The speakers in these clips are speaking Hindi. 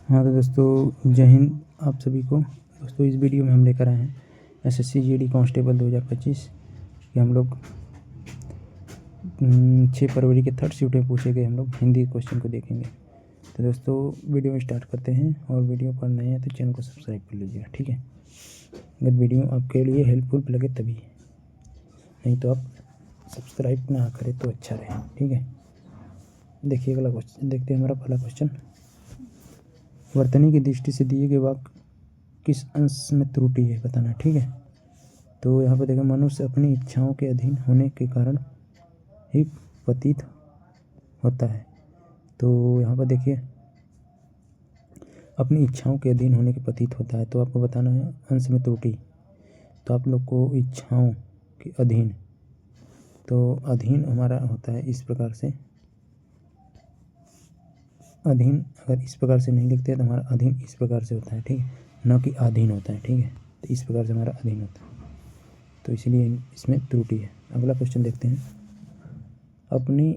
हाँ तो दोस्तों, जय हिंद आप सभी को। दोस्तों इस वीडियो में हम लेकर आए हैं एसएससी जीडी कांस्टेबल 2025 कि हम लोग 6 फरवरी के थर्ड शिफ्ट में पूछे गए हम लोग हिंदी क्वेश्चन को देखेंगे। तो दोस्तों वीडियो में स्टार्ट करते हैं, और वीडियो पर नए हैं तो चैनल को सब्सक्राइब कर लीजिएगा, ठीक है। अगर वीडियो आपके लिए हेल्पफुल लगे तभी, नहीं तो आप सब्सक्राइब ना करें तो अच्छा रहे, ठीक है। देखिए अगला क्वेश्चन देखते हैं। हमारा पहला क्वेश्चन, वर्तनी की दृष्टि से दिए गए वाक्य किस अंश में त्रुटि है बताना, ठीक है। तो यहाँ पर देखो, मनुष्य अपनी इच्छाओं के अधीन होने के कारण ही पतित होता है। तो यहाँ पर देखिए, अपनी इच्छाओं के अधीन होने के पतित होता है, तो आपको बताना है अंश में त्रुटि। तो आप लोग को इच्छाओं के अधीन, तो अधीन हमारा होता है इस प्रकार से। अधीन अगर इस प्रकार से नहीं लिखते हैं तो हमारा अधीन इस प्रकार से होता है, ठीक है, न कि अधीन होता है, ठीक है। तो इस प्रकार से हमारा अधीन होता है, तो इसलिए इसमें त्रुटि है। अगला क्वेश्चन देखते हैं। अपनी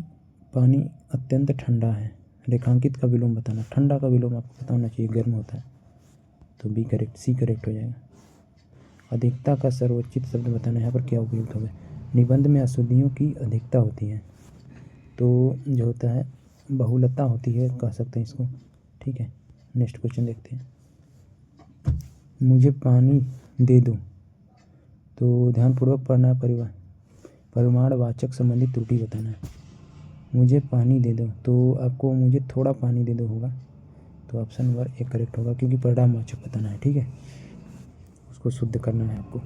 पानी अत्यंत ठंडा है, रेखांकित का विलोम बताना। ठंडा का विलोम आपको पता होना चाहिए, गर्म होता है, तो बी करेक्ट, सी करेक्ट हो जाएगा। अधिकता का सर्वोचित शब्द बताना। यहाँ पर क्या उपयुक्त होगा? निबंध में अशुद्धियों की अधिकता होती है, तो जो होता है बहुलता होती है, कह सकते हैं इसको, ठीक है। नेक्स्ट क्वेश्चन देखते हैं। मुझे पानी दे दो, तो ध्यानपूर्वक पढ़ना। परिमाणवाचक संबंधित त्रुटि बताना है। मुझे पानी दे दो, तो आपको मुझे थोड़ा पानी दे दो होगा, तो ऑप्शन नंबर ए करेक्ट होगा, क्योंकि परिमाणवाचक बताना है, ठीक है, उसको शुद्ध करना है आपको।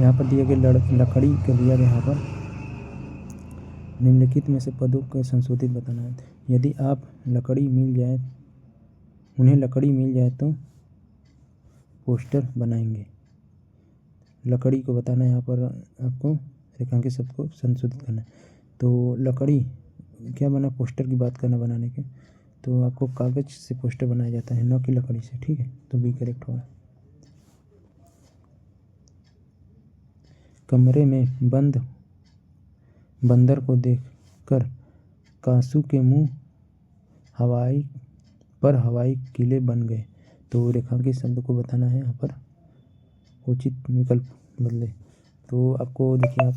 यहाँ पर दिए गए लकड़ी का दिया गया, यहाँ पर निम्नलिखित में से पदों के संशोधित बताना है। यदि आप उन्हें लकड़ी मिल जाए तो पोस्टर बनाएंगे। लकड़ी को बताना है, यहाँ पर आपको रेखांकित शब्द को संशोधित करना है। तो लकड़ी क्या बना, पोस्टर की बात करना बनाने के, तो आपको कागज़ से पोस्टर बनाया जाता है, न कि लकड़ी से, ठीक है, तो बी करेक्ट होगा। कमरे में बंद बंदर को देखकर कासू के मुंह हवाई किले बन गए। तो रेखांकित शब्द को बताना है, यहाँ पर उचित विकल्प बदले। तो आपको देखिए यहाँ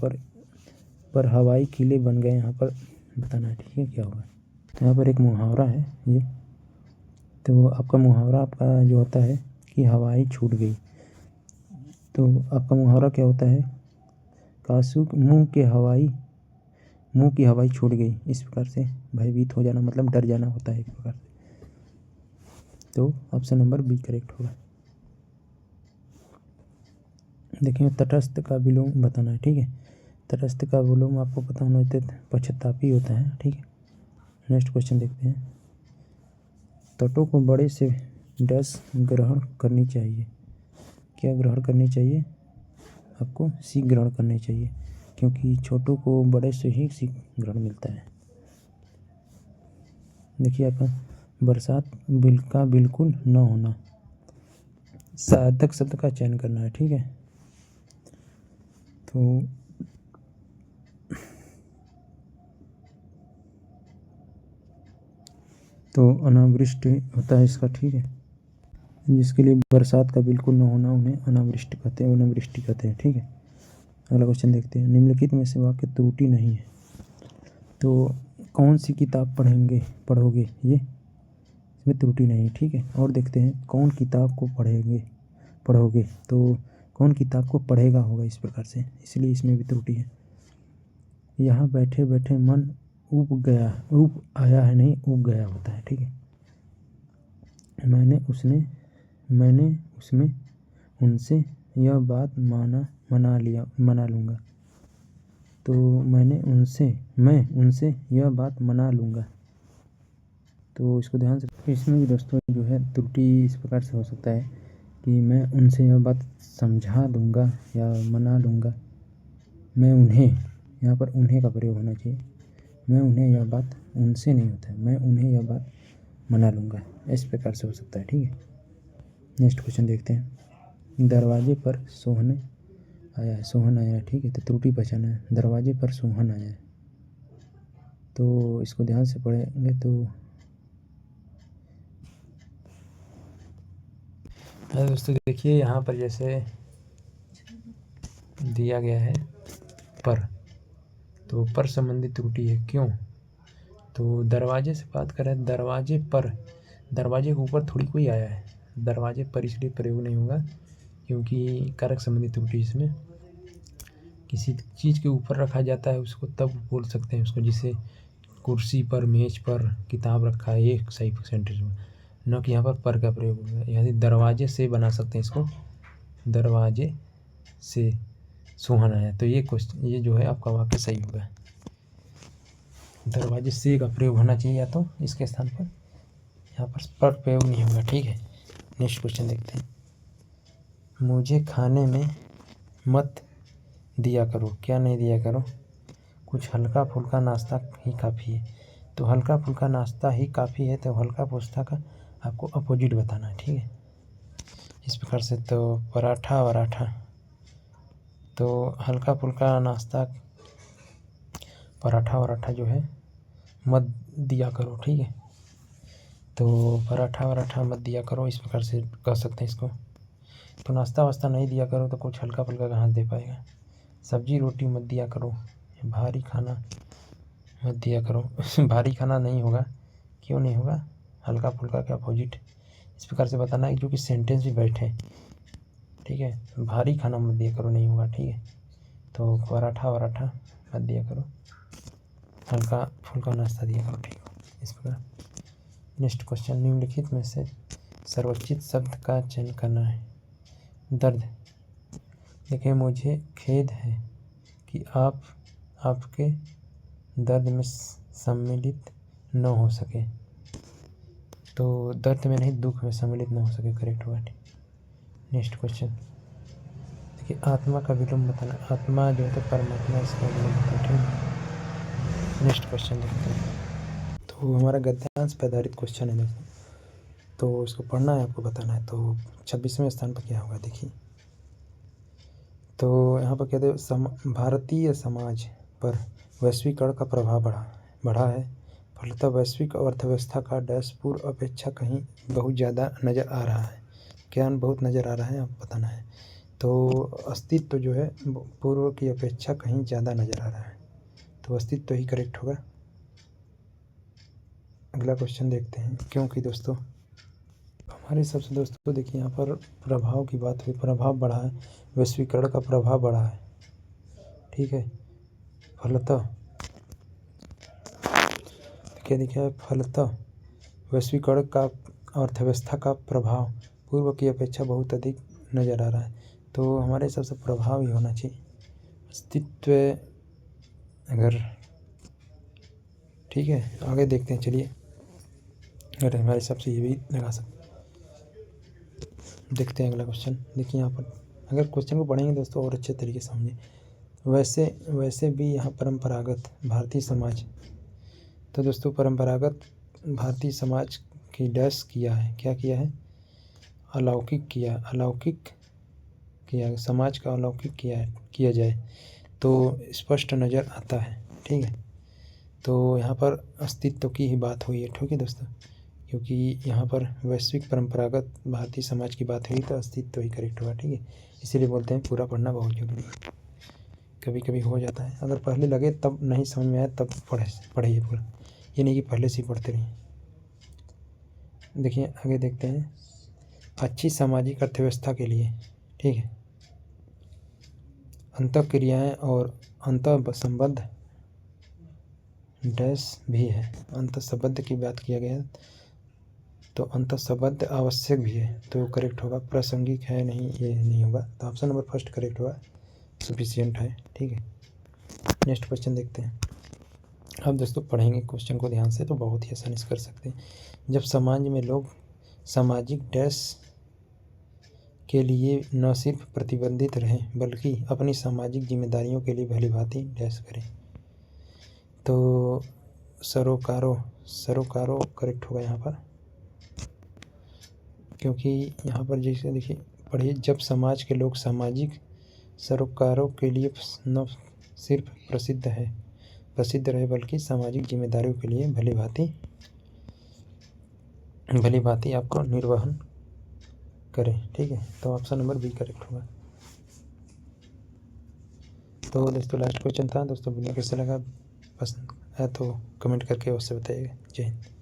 पर हवाई किले बन गए, यहाँ पर बताना है, ठीक है, क्या होगा। तो यहाँ पर एक मुहावरा है ये, तो आपका मुहावरा आपका जो होता है कि हवाई छूट गई, तो आपका मुहावरा क्या होता है? कासू मुंह की हवाई छूट गई, इस प्रकार से भयभीत हो जाना, मतलब डर जाना होता है एक प्रकार से। तो ऑप्शन नंबर बी करेक्ट होगा। देखिए तटस्थ का विलोम बताना है, ठीक है। तटस्थ का विलोम आपको पता होना चाहिए, पश्चातापी होता है, ठीक है। नेक्स्ट क्वेश्चन देखते हैं। तटों को बड़े से डस ग्रहण करनी चाहिए। क्या ग्रहण करनी चाहिए? आपको सी ग्रहण करनी चाहिए, क्योंकि छोटों को बड़े से ही सी ग्रहण मिलता है। देखिए आपका बरसात का बिल्कुल न होना, सार्थक शब्द का चयन करना है, ठीक है। तो अनावृष्टि होता है इसका, ठीक है, जिसके लिए बरसात का बिल्कुल न होना उन्हें अनावृष्टि कहते हैं, ठीक है। अगला क्वेश्चन देखते हैं। निम्नलिखित में से वाक्य त्रुटि नहीं है, तो कौन सी किताब पढ़ोगे, ये इसमें त्रुटि नहीं, ठीक है। और देखते हैं कौन किताब को पढ़ोगे, तो कौन किताब को पढ़ेगा होगा इस प्रकार से, इसलिए इसमें भी त्रुटि है। यहाँ बैठे बैठे मन ऊब आया है, नहीं ऊब गया होता है, ठीक है। मैंने उसमें उनसे यह बात मना लूँगा, तो मैं उनसे यह बात मना लूँगा, तो इसको ध्यान से। इसमें भी दोस्तों जो है त्रुटि इस प्रकार से हो सकता है कि मैं उनसे यह बात समझा दूँगा या मना लूँगा। मैं उन्हें, यहाँ पर उन्हें का प्रयोग होना चाहिए। मैं उन्हें यह बात, उनसे नहीं होता है, मैं उन्हें यह बात मना लूँगा, इस प्रकार से हो सकता है, ठीक है। नेक्स्ट क्वेश्चन देखते हैं। दरवाजे पर सोहन आया है, ठीक है, तो त्रुटि पहचाना है। दरवाजे पर सोहन आया है, तो इसको ध्यान से पढ़ेंगे तो दोस्तों देखिए यहाँ पर जैसे दिया गया है पर, तो पर संबंधी त्रुटि है। क्यों? तो दरवाजे से बात करें, दरवाजे पर, दरवाजे के ऊपर थोड़ी कोई आया है, दरवाजे पर इसलिए प्रयोग नहीं होगा क्योंकि कारक संबंधी त्रुटि इसमें किसी चीज़ के ऊपर रखा जाता है उसको तब बोल सकते हैं उसको, जिसे कुर्सी पर, मेज पर किताब रखा है, ये सही सेंटेंस में, न कि यहाँ पर का प्रयोग होगा। यानी दरवाजे से बना सकते हैं इसको, दरवाजे से सोहन आया, तो ये क्वेश्चन, ये जो है आपका वाक्य सही होगा। दरवाजे से का प्रयोग होना चाहिए या तो इसके स्थान पर, यहाँ पर प्रयोग नहीं होगा। ठीक है, नेक्स्ट क्वेश्चन देखते हैं। मुझे खाने में मत दिया करो, क्या नहीं दिया करो? कुछ हल्का फुल्का नाश्ता ही काफ़ी है। तो हल्का फुल्का नाश्ता ही काफ़ी है, तो हल्का फुल्का का आपको अपोजिट बताना है। ठीक है, इस प्रकार से। तो पराठा वराठा, तो हल्का फुल्का नाश्ता पराठा वराठा जो है मत दिया करो। ठीक है, तो पराठा वराठा मत दिया करो, इस प्रकार से कह सकते हैं इसको। तो नाश्ता वास्ता नहीं दिया करो तो कुछ हल्का फुल्का कहाँ दे पाएगा। सब्जी रोटी मत दिया करो, भारी खाना मत दिया करो भारी खाना नहीं होगा, क्यों नहीं होगा? हल्का फुल्का के अपोजिट इस प्रकार से बताना है जो कि सेंटेंस भी बैठे। ठीक है, भारी खाना मत दिया करो नहीं होगा। ठीक है, तो पराठा वराठा मत दिया करो, हल्का फुल्का नाश्ता दिया करो। ठीक है, इस प्रकार। नेक्स्ट क्वेश्चन, निम्नलिखित में से सर्वोचित शब्द का चयन करना है। दर्द। देखिए, मुझे खेद है कि आप आपके दर्द में सम्मिलित न हो सके। तो दर्द में नहीं, दुख में सम्मिलित न हो सके, करेक्ट होगा। नेक्स्ट क्वेश्चन देखिए, आत्मा का विलोम बताना। आत्मा जो है तो परमात्मा, इसका विलोम होता है। ठीक, नेक्स्ट क्वेश्चन देखते हैं। तो हमारा गद्यांश पे आधारित क्वेश्चन है दोस्तों, तो इसको पढ़ना है, आपको बताना है। तो 26वें स्थान पर क्या होगा देखिए। तो यहाँ पर कहते हैं भारतीय समाज पर वैश्वीकरण का प्रभाव बढ़ा है। फलतः वैश्विक अर्थव्यवस्था का डैश पूर्व अपेक्षा कहीं बहुत ज़्यादा नज़र आ रहा है। क्या बहुत नज़र आ रहा है, आप बताना है। तो अस्तित्व जो है पूर्व की अपेक्षा कहीं ज़्यादा नज़र आ रहा है, तो अस्तित्व ही करेक्ट होगा। अगला क्वेश्चन देखते हैं। क्योंकि दोस्तों हमारे हिसाब से दोस्तों देखिए, यहाँ पर प्रभाव की बात हुई, प्रभाव बढ़ा है, वैश्वीकरण का प्रभाव बढ़ा है। ठीक है, फलतः क्या लिखा है? फलतः वैश्वीकरण का अर्थव्यवस्था का प्रभाव पूर्व की अपेक्षा बहुत अधिक नज़र आ रहा है, तो हमारे हिसाब से प्रभाव ही होना चाहिए। अस्तित्व अगर, ठीक है, आगे देखते हैं। चलिए, अगर हमारे हिसाब से ये भी लगा सकते, देखते हैं अगला क्वेश्चन। देखिए यहाँ पर अगर क्वेश्चन को पढ़ेंगे दोस्तों और अच्छे तरीके से समझें। वैसे भी यहाँ परंपरागत भारतीय समाज, तो दोस्तों परंपरागत भारतीय समाज की डैश किया है, क्या किया है? अलौकिक किया, समाज का अलौकिक किया जाए तो स्पष्ट नज़र आता है। ठीक है, तो यहाँ पर अस्तित्व की ही बात हुई है। ठीक है दोस्तों, क्योंकि यहाँ पर वैश्विक परंपरागत भारतीय समाज की बात हुई तो अस्तित्व ही करेक्ट हुआ। ठीक है, इसीलिए बोलते हैं पूरा पढ़ना बहुत जरूरी है। कभी कभी हो जाता है, अगर पहले लगे तब नहीं समझ में आया तब पढ़िए पूरा, ये नहीं कि पहले से ही पढ़ते रहिए। देखिए आगे देखते हैं। अच्छी सामाजिक अर्थव्यवस्था के लिए, ठीक है, अंतःक्रियाएँ और अंतःसंबंध डैश भी है। अंतःसंबंध की बात किया गया तो अंतःसंबंध आवश्यक भी है, तो करेक्ट होगा। प्रासंगिक है नहीं, ये नहीं होगा, तो ऑप्शन नंबर फर्स्ट करेक्ट होगा, सफिशिएंट है। ठीक है, नेक्स्ट क्वेश्चन देखते हैं। अब दोस्तों पढ़ेंगे क्वेश्चन को ध्यान से तो बहुत ही आसानी से कर सकते हैं। जब समाज में लोग सामाजिक डैश के लिए न सिर्फ प्रतिबंधित रहें बल्कि अपनी सामाजिक जिम्मेदारियों के लिए भलीभांति डैश करें, तो सरोकारो करेक्ट होगा यहाँ पर। क्योंकि यहाँ पर जैसे देखिए पढ़िए, जब समाज के लोग सामाजिक सरोकारों के लिए न सिर्फ प्रसिद्ध रहे बल्कि सामाजिक जिम्मेदारियों के लिए भली भांति आपको निर्वहन करें, ठीक है। तो ऑप्शन नंबर बी करेक्ट होगा। तो दोस्तों लास्ट क्वेश्चन था। दोस्तों वीडियो कैसे लगा, पसंद है तो कमेंट करके अवश्य बताइएगा। जय हिंद।